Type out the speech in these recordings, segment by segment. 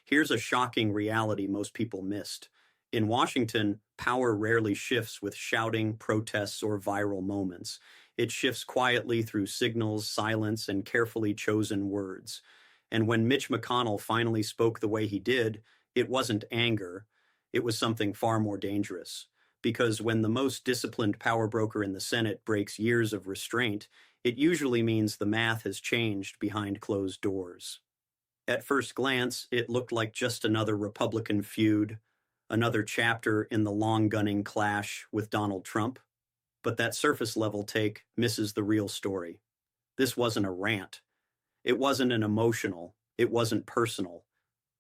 Here's a shocking reality most people missed. In Washington, power rarely shifts with shouting, protests, or viral moments. It shifts quietly through signals, silence, and carefully chosen words. And when Mitch McConnell finally spoke the way he did, it wasn't anger, it was something far more dangerous. Because when the most disciplined power broker in the Senate breaks years of restraint, it usually means the math has changed behind closed doors. At first glance, it looked like just another Republican feud, another chapter in the long-gunning clash with Donald Trump. But that surface-level take misses the real story. This wasn't a rant. It wasn't an emotional. It wasn't personal.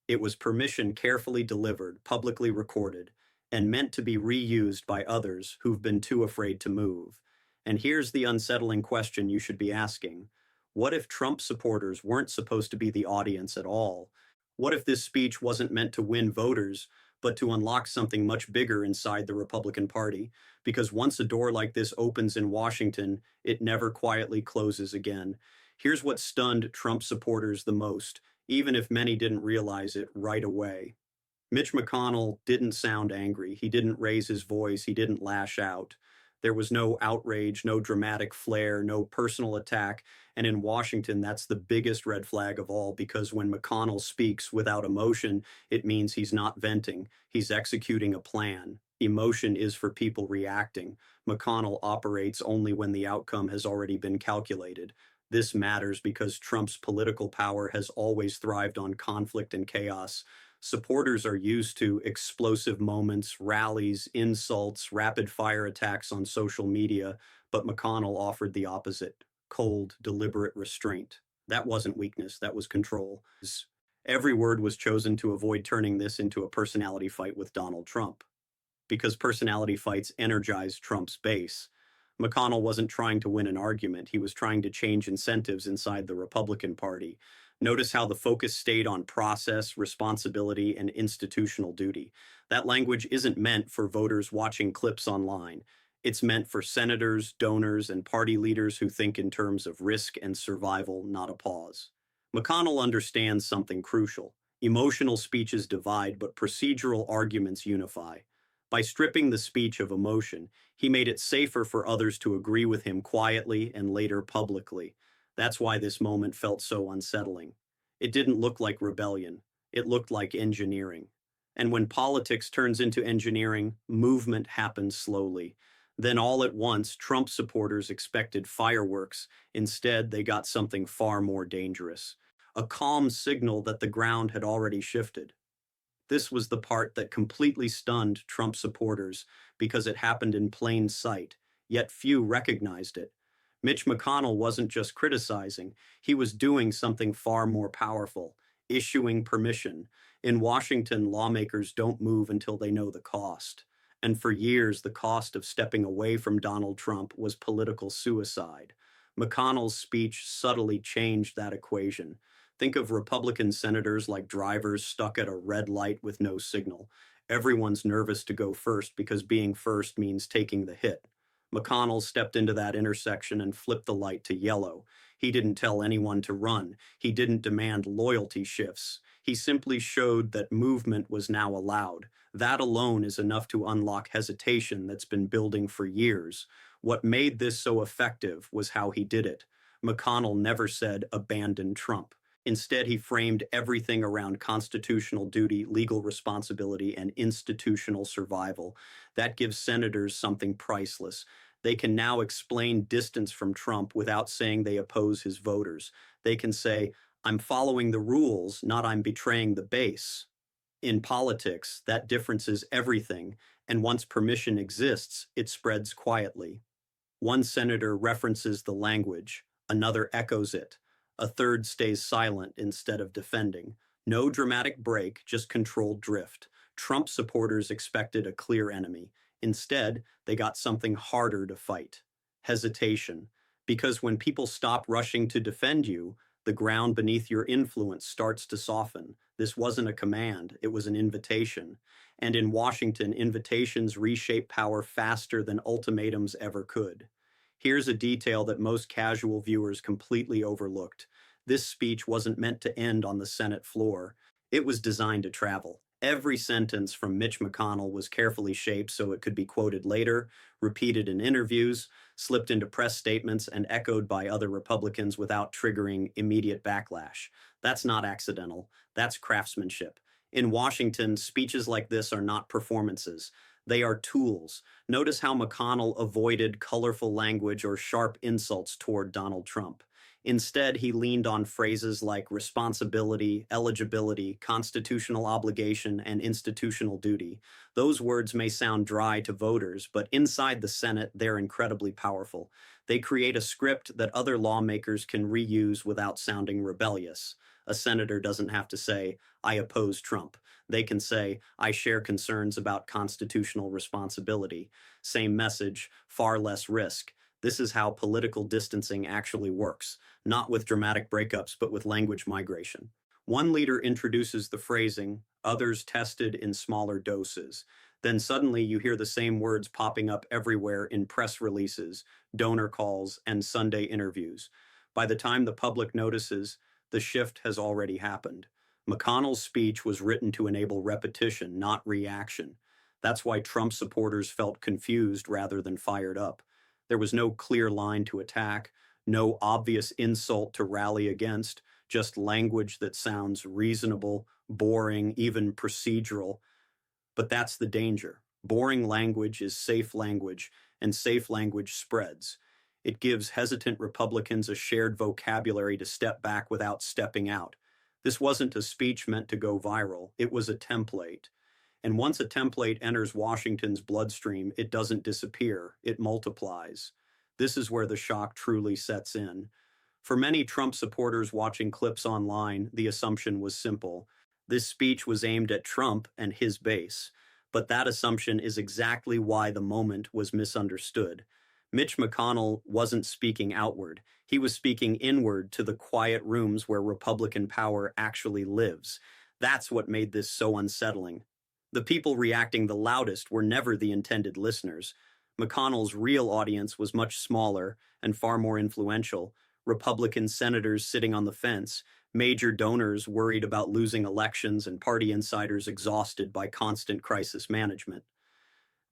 It was permission carefully delivered, publicly recorded, and meant to be reused by others who've been too afraid to move. And here's the unsettling question you should be asking. What if Trump supporters weren't supposed to be the audience at all? What if this speech wasn't meant to win voters, but to unlock something much bigger inside the Republican Party? Because once a door like this opens in Washington, it never quietly closes again. Here's what stunned Trump supporters the most, even if many didn't realize it right away. Mitch McConnell didn't sound angry. He didn't raise his voice. He didn't lash out. There was no outrage, no dramatic flair, no personal attack. And in Washington, that's the biggest red flag of all, because when McConnell speaks without emotion, it means he's not venting. He's executing a plan. Emotion is for people reacting. McConnell operates only when the outcome has already been calculated. This matters because Trump's political power has always thrived on conflict and chaos. Supporters are used to explosive moments, rallies, insults, rapid-fire attacks on social media, but McConnell offered the opposite: cold, deliberate restraint. That wasn't weakness, that was control. Every word was chosen to avoid turning this into a personality fight with Donald Trump, because personality fights energize Trump's base. McConnell wasn't trying to win an argument, he was trying to change incentives inside the Republican Party. Notice how the focus stayed on process, responsibility, and institutional duty. That language isn't meant for voters watching clips online. It's meant for senators, donors, and party leaders who think in terms of risk and survival, not a pause. McConnell understands something crucial. Emotional speeches divide, but procedural arguments unify. By stripping the speech of emotion, he made it safer for others to agree with him quietly and later publicly. That's why this moment felt so unsettling. It didn't look like rebellion. It looked like engineering. And when politics turns into engineering, movement happens slowly. Then all at once, Trump supporters expected fireworks. Instead, they got something far more dangerous. A calm signal that the ground had already shifted. This was the part that completely stunned Trump supporters because it happened in plain sight, yet few recognized it. Mitch McConnell wasn't just criticizing, he was doing something far more powerful: issuing permission. In Washington, lawmakers don't move until they know the cost. And for years, the cost of stepping away from Donald Trump was political suicide. McConnell's speech subtly changed that equation. Think of Republican senators like drivers stuck at a red light with no signal. Everyone's nervous to go first because being first means taking the hit. McConnell stepped into that intersection and flipped the light to yellow. He didn't tell anyone to run. He didn't demand loyalty shifts. He simply showed that movement was now allowed. That alone is enough to unlock hesitation that's been building for years. What made this so effective was how he did it. McConnell never said, "abandon Trump." Instead, he framed everything around constitutional duty, legal responsibility, and institutional survival. That gives senators something priceless. They can now explain distance from Trump without saying they oppose his voters. They can say, "I'm following the rules, not I'm betraying the base." In politics, that difference is everything, and once permission exists, it spreads quietly. One senator references the language, another echoes it. A third stays silent instead of defending. No dramatic break, just controlled drift. Trump supporters expected a clear enemy. Instead, they got something harder to fight: hesitation. Because when people stop rushing to defend you, the ground beneath your influence starts to soften. This wasn't a command, it was an invitation. And in Washington, invitations reshape power faster than ultimatums ever could. Here's a detail that most casual viewers completely overlooked. This speech wasn't meant to end on the Senate floor. It was designed to travel. Every sentence from Mitch McConnell was carefully shaped so it could be quoted later, repeated in interviews, slipped into press statements, and echoed by other Republicans without triggering immediate backlash. That's not accidental. That's craftsmanship. In Washington, speeches like this are not performances. They are tools. Notice how McConnell avoided colorful language or sharp insults toward Donald Trump. Instead, he leaned on phrases like responsibility, eligibility, constitutional obligation, and institutional duty. Those words may sound dry to voters, but inside the Senate, they're incredibly powerful. They create a script that other lawmakers can reuse without sounding rebellious. A senator doesn't have to say, I oppose Trump. They can say, I share concerns about constitutional responsibility. Same message, far less risk. This is how political distancing actually works, not with dramatic breakups, but with language migration. One leader introduces the phrasing, others tested in smaller doses. Then suddenly you hear the same words popping up everywhere in press releases, donor calls, and Sunday interviews. By the time the public notices, the shift has already happened. McConnell's speech was written to enable repetition, not reaction. That's why Trump supporters felt confused rather than fired up. There was no clear line to attack, no obvious insult to rally against, just language that sounds reasonable, boring, even procedural. But that's the danger. Boring language is safe language, and safe language spreads. It gives hesitant Republicans a shared vocabulary to step back without stepping out. This wasn't a speech meant to go viral, it was a template. And once a template enters Washington's bloodstream, it doesn't disappear, it multiplies. This is where the shock truly sets in. For many Trump supporters watching clips online, the assumption was simple. This speech was aimed at Trump and his base. But that assumption is exactly why the moment was misunderstood. Mitch McConnell wasn't speaking outward. He was speaking inward to the quiet rooms where Republican power actually lives. That's what made this so unsettling. The people reacting the loudest were never the intended listeners. McConnell's real audience was much smaller and far more influential. Republican senators sitting on the fence, major donors worried about losing elections, and party insiders exhausted by constant crisis management.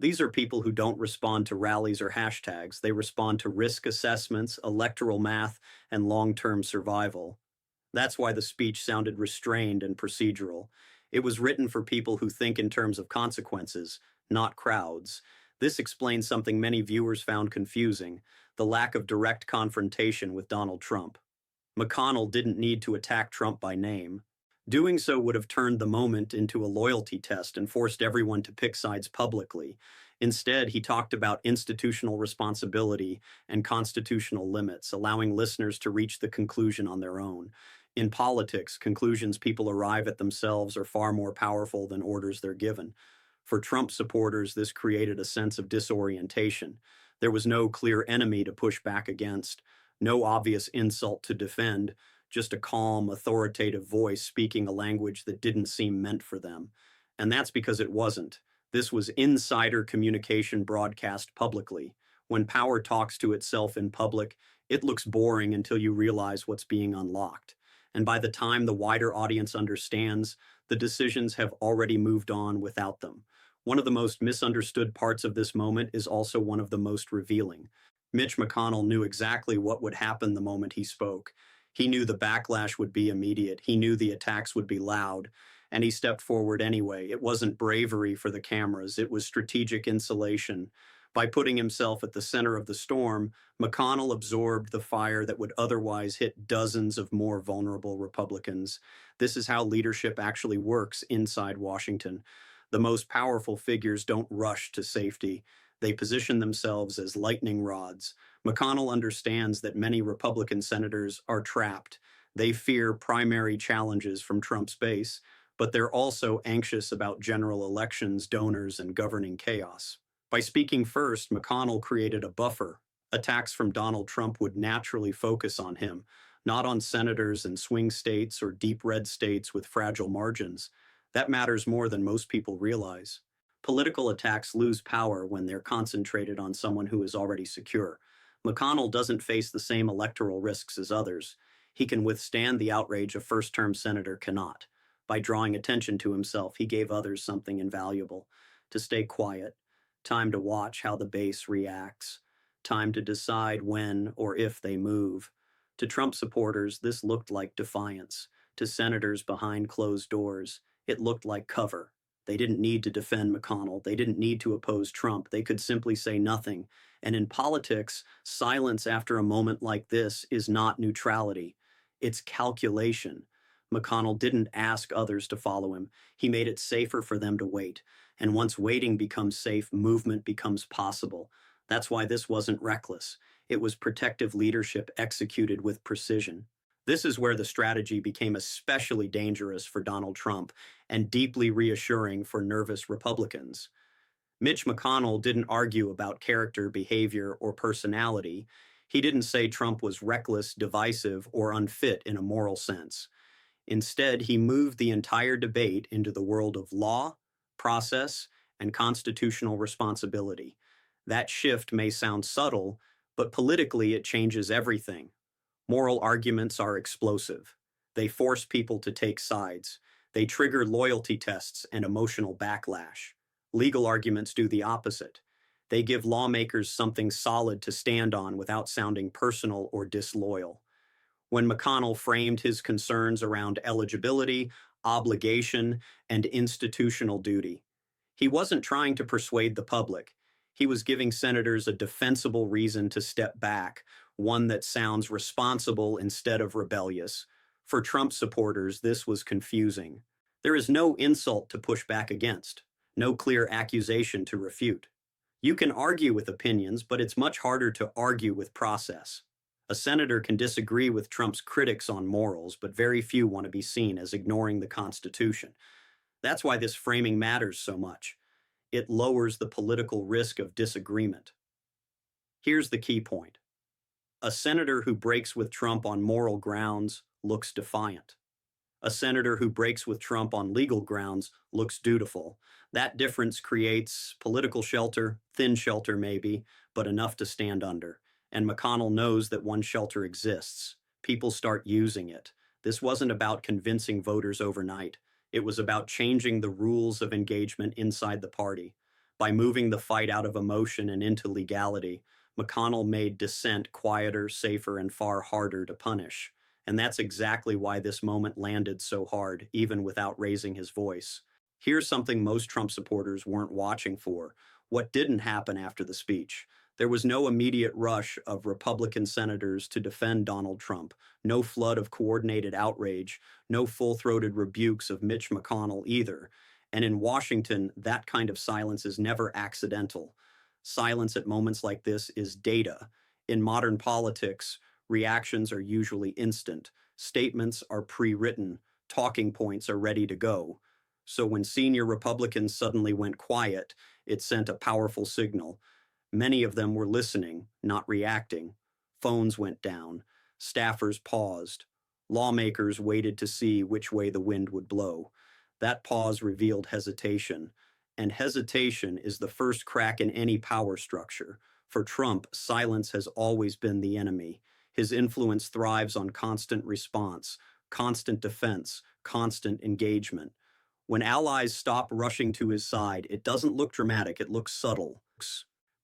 These are people who don't respond to rallies or hashtags. They respond to risk assessments, electoral math, and long-term survival. That's why the speech sounded restrained and procedural. It was written for people who think in terms of consequences, not crowds. This explains something many viewers found confusing, the lack of direct confrontation with Donald Trump. McConnell didn't need to attack Trump by name. Doing so would have turned the moment into a loyalty test and forced everyone to pick sides publicly. Instead, he talked about institutional responsibility and constitutional limits, allowing listeners to reach the conclusion on their own. In politics, conclusions people arrive at themselves are far more powerful than orders they're given. For Trump supporters, this created a sense of disorientation. There was no clear enemy to push back against, no obvious insult to defend, just a calm, authoritative voice speaking a language that didn't seem meant for them. And that's because it wasn't. This was insider communication broadcast publicly. When power talks to itself in public, it looks boring until you realize what's being unlocked. And by the time the wider audience understands, the decisions have already moved on without them. One of the most misunderstood parts of this moment is also one of the most revealing. Mitch McConnell knew exactly what would happen the moment he spoke. He knew the backlash would be immediate. He knew the attacks would be loud, and he stepped forward anyway. It wasn't bravery for the cameras. It was strategic insulation. By putting himself at the center of the storm, McConnell absorbed the fire that would otherwise hit dozens of more vulnerable Republicans. This is how leadership actually works inside Washington. The most powerful figures don't rush to safety. They position themselves as lightning rods. McConnell understands that many Republican senators are trapped. They fear primary challenges from Trump's base, but they're also anxious about general elections, donors, and governing chaos. By speaking first, McConnell created a buffer. Attacks from Donald Trump would naturally focus on him, not on senators in swing states or deep red states with fragile margins. That matters more than most people realize. Political attacks lose power when they're concentrated on someone who is already secure. McConnell doesn't face the same electoral risks as others. He can withstand the outrage a first-term senator cannot. By drawing attention to himself, he gave others something invaluable: to stay quiet, time to watch how the base reacts, time to decide when or if they move. To Trump supporters, this looked like defiance. To senators behind closed doors, it looked like cover. They didn't need to defend McConnell. They didn't need to oppose Trump. They could simply say nothing. And in politics, silence after a moment like this is not neutrality. It's calculation. McConnell didn't ask others to follow him. He made it safer for them to wait. And once waiting becomes safe, movement becomes possible. That's why this wasn't reckless. It was protective leadership executed with precision. This is where the strategy became especially dangerous for Donald Trump and deeply reassuring for nervous Republicans. Mitch McConnell didn't argue about character, behavior, or personality. He didn't say Trump was reckless, divisive, or unfit in a moral sense. Instead, he moved the entire debate into the world of law, process, and constitutional responsibility. That shift may sound subtle, but politically it changes everything. Moral arguments are explosive. They force people to take sides. They trigger loyalty tests and emotional backlash. Legal arguments do the opposite. They give lawmakers something solid to stand on without sounding personal or disloyal. When McConnell framed his concerns around eligibility, obligation, and institutional duty, he wasn't trying to persuade the public. He was giving senators a defensible reason to step back, one that sounds responsible instead of rebellious. For Trump supporters, this was confusing. There is no insult to push back against, no clear accusation to refute. You can argue with opinions, but it's much harder to argue with process. A senator can disagree with Trump's critics on morals, but very few want to be seen as ignoring the Constitution. That's why this framing matters so much. It lowers the political risk of disagreement. Here's the key point. A senator who breaks with Trump on moral grounds looks defiant. A senator who breaks with Trump on legal grounds looks dutiful. That difference creates political shelter, thin shelter maybe, but enough to stand under. And McConnell knows that one shelter exists. People start using it. This wasn't about convincing voters overnight. It was about changing the rules of engagement inside the party. By moving the fight out of emotion and into legality, McConnell made dissent quieter, safer, and far harder to punish. And that's exactly why this moment landed so hard, even without raising his voice. Here's something most Trump supporters weren't watching for: what didn't happen after the speech. There was no immediate rush of Republican senators to defend Donald Trump, no flood of coordinated outrage, no full-throated rebukes of Mitch McConnell either. And in Washington, that kind of silence is never accidental. Silence at moments like this is data. In modern politics, reactions are usually instant. Statements are pre-written. Talking points are ready to go. So when senior Republicans suddenly went quiet, it sent a powerful signal. Many of them were listening, not reacting. Phones went down. Staffers paused. Lawmakers waited to see which way the wind would blow. That pause revealed hesitation. And hesitation is the first crack in any power structure. For Trump, silence has always been the enemy. His influence thrives on constant response, constant defense, constant engagement. When allies stop rushing to his side, it doesn't look dramatic, it looks subtle.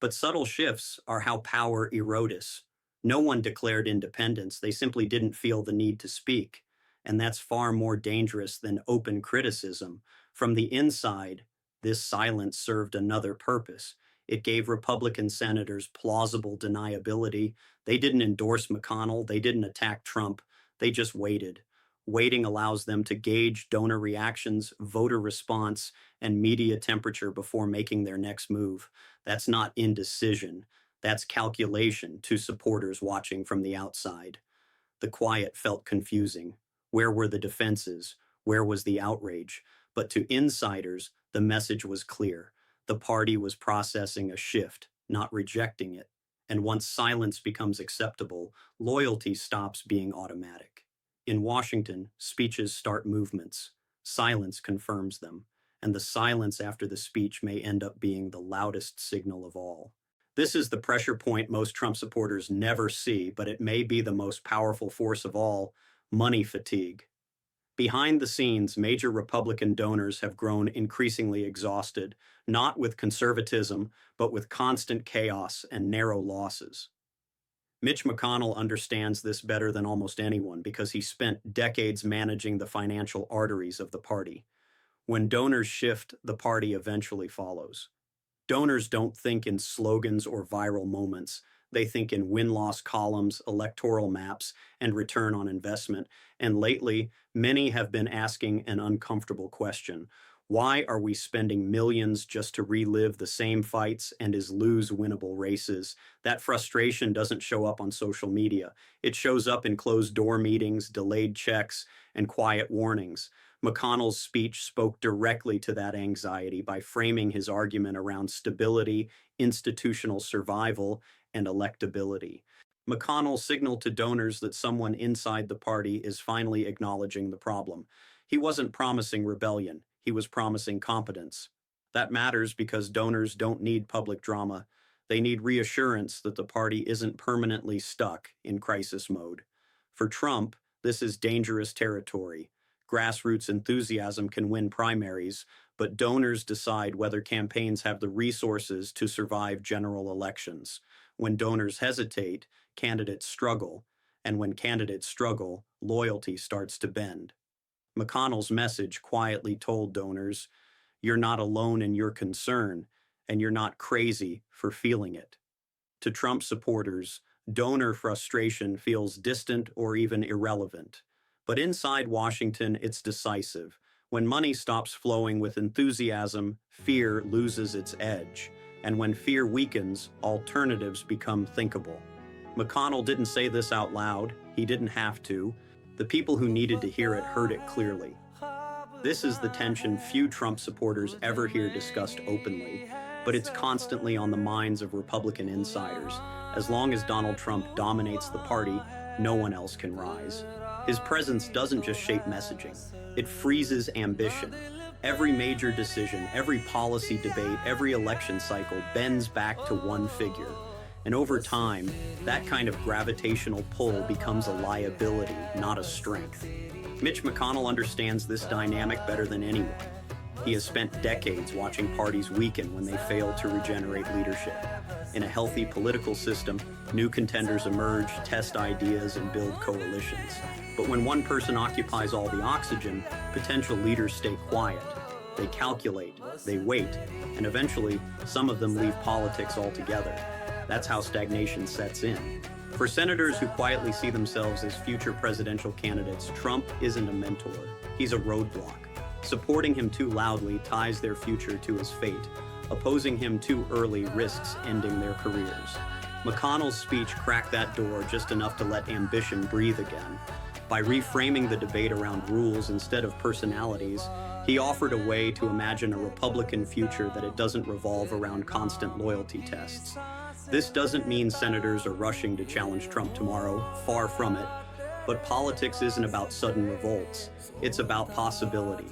But subtle shifts are how power erodes. No one declared independence, they simply didn't feel the need to speak. And that's far more dangerous than open criticism. From the inside, this silence served another purpose. It gave Republican senators plausible deniability. They didn't endorse McConnell, they didn't attack Trump, they just waited. Waiting allows them to gauge donor reactions, voter response, and media temperature before making their next move. That's not indecision. That's calculation to supporters watching from the outside. The quiet felt confusing. Where were the defenses? Where was the outrage? But to insiders, the message was clear. The party was processing a shift, not rejecting it. And once silence becomes acceptable, loyalty stops being automatic. In Washington, speeches start movements. Silence confirms them. And the silence after the speech may end up being the loudest signal of all. This is the pressure point most Trump supporters never see, but it may be the most powerful force of all: money fatigue. Behind the scenes, major Republican donors have grown increasingly exhausted, not with conservatism, but with constant chaos and narrow losses. Mitch McConnell understands this better than almost anyone because he spent decades managing the financial arteries of the party. When donors shift, the party eventually follows. Donors don't think in slogans or viral moments. They think in win-loss columns, electoral maps, and return on investment. And lately, many have been asking an uncomfortable question. Why are we spending millions just to relive the same fights and lose winnable races? That frustration doesn't show up on social media. It shows up in closed-door meetings, delayed checks, and quiet warnings. McConnell's speech spoke directly to that anxiety by framing his argument around stability, institutional survival, and electability. McConnell signaled to donors that someone inside the party is finally acknowledging the problem. He wasn't promising rebellion, he was promising competence. That matters because donors don't need public drama. They need reassurance that the party isn't permanently stuck in crisis mode. For Trump, this is dangerous territory. Grassroots enthusiasm can win primaries, but donors decide whether campaigns have the resources to survive general elections. When donors hesitate, candidates struggle, and when candidates struggle, loyalty starts to bend. McConnell's message quietly told donors, "You're not alone in your concern, and you're not crazy for feeling it." To Trump supporters, donor frustration feels distant or even irrelevant. But inside Washington, it's decisive. When money stops flowing with enthusiasm, fear loses its edge. And when fear weakens, alternatives become thinkable. McConnell didn't say this out loud. He didn't have to. The people who needed to hear it heard it clearly. This is the tension few Trump supporters ever hear discussed openly, but it's constantly on the minds of Republican insiders. As long as Donald Trump dominates the party, no one else can rise. His presence doesn't just shape messaging, it freezes ambition. Every major decision, every policy debate, every election cycle bends back to one figure. And over time, that kind of gravitational pull becomes a liability, not a strength. Mitch McConnell understands this dynamic better than anyone. He has spent decades watching parties weaken when they fail to regenerate leadership. In a healthy political system, new contenders emerge, test ideas, and build coalitions. But when one person occupies all the oxygen, potential leaders stay quiet. They calculate, they wait, and eventually, some of them leave politics altogether. That's how stagnation sets in. For senators who quietly see themselves as future presidential candidates, Trump isn't a mentor. He's a roadblock. Supporting him too loudly ties their future to his fate. Opposing him too early risks ending their careers. McConnell's speech cracked that door just enough to let ambition breathe again. By reframing the debate around rules instead of personalities, he offered a way to imagine a Republican future that it doesn't revolve around constant loyalty tests. This doesn't mean senators are rushing to challenge Trump tomorrow, far from it. But politics isn't about sudden revolts, it's about possibility.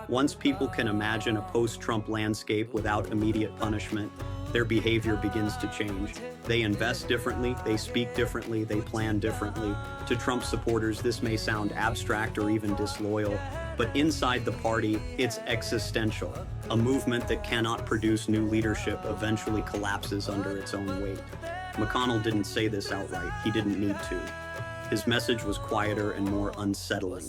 Once people can imagine a post-Trump landscape without immediate punishment, their behavior begins to change. They invest differently, they speak differently, they plan differently. To Trump supporters, this may sound abstract or even disloyal, but inside the party, it's existential. A movement that cannot produce new leadership eventually collapses under its own weight. McConnell didn't say this outright, he didn't need to. His message was quieter and more unsettling.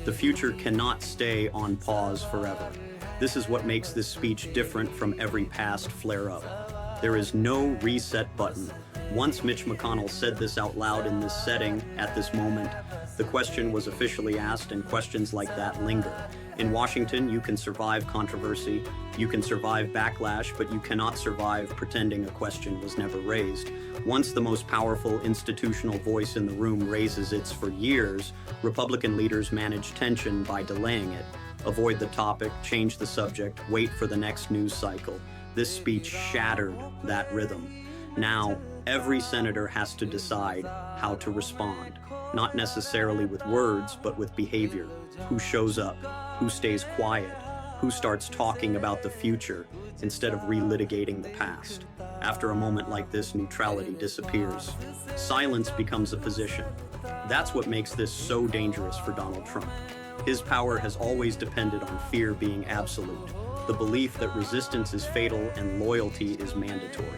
The future cannot stay on pause forever. This is what makes this speech different from every past flare-up. There is no reset button. Once Mitch McConnell said this out loud in this setting, at this moment, the question was officially asked, and questions like that linger. In Washington, you can survive controversy, you can survive backlash, but you cannot survive pretending a question was never raised. Once the most powerful institutional voice in the room raises its for years, Republican leaders manage tension by delaying it. Avoid the topic, change the subject, wait for the next news cycle. This speech shattered that rhythm. Now, every senator has to decide how to respond, not necessarily with words, but with behavior. Who shows up? Who stays quiet? Who starts talking about the future instead of relitigating the past? After a moment like this, neutrality disappears. Silence becomes a position. That's what makes this so dangerous for Donald Trump. His power has always depended on fear being absolute, the belief that resistance is fatal and loyalty is mandatory.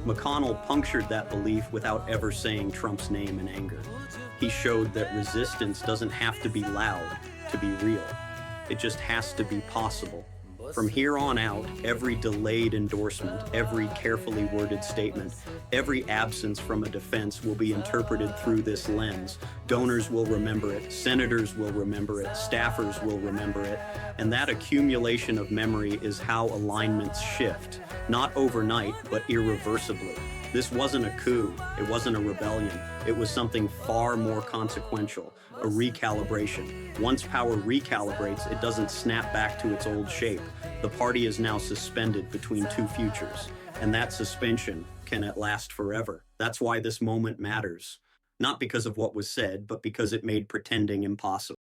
McConnell punctured that belief without ever saying Trump's name in anger. He showed that resistance doesn't have to be loud to be real. It just has to be possible. From here on out, every delayed endorsement, every carefully worded statement, every absence from a defense will be interpreted through this lens. Donors will remember it, senators will remember it, staffers will remember it, and that accumulation of memory is how alignments shift, not overnight, but irreversibly. This wasn't a coup, it wasn't a rebellion, it was something far more consequential, a recalibration. Once power recalibrates, it doesn't snap back to its old shape. The party is now suspended between two futures, and that suspension can last forever. That's why this moment matters. Not because of what was said, but because it made pretending impossible.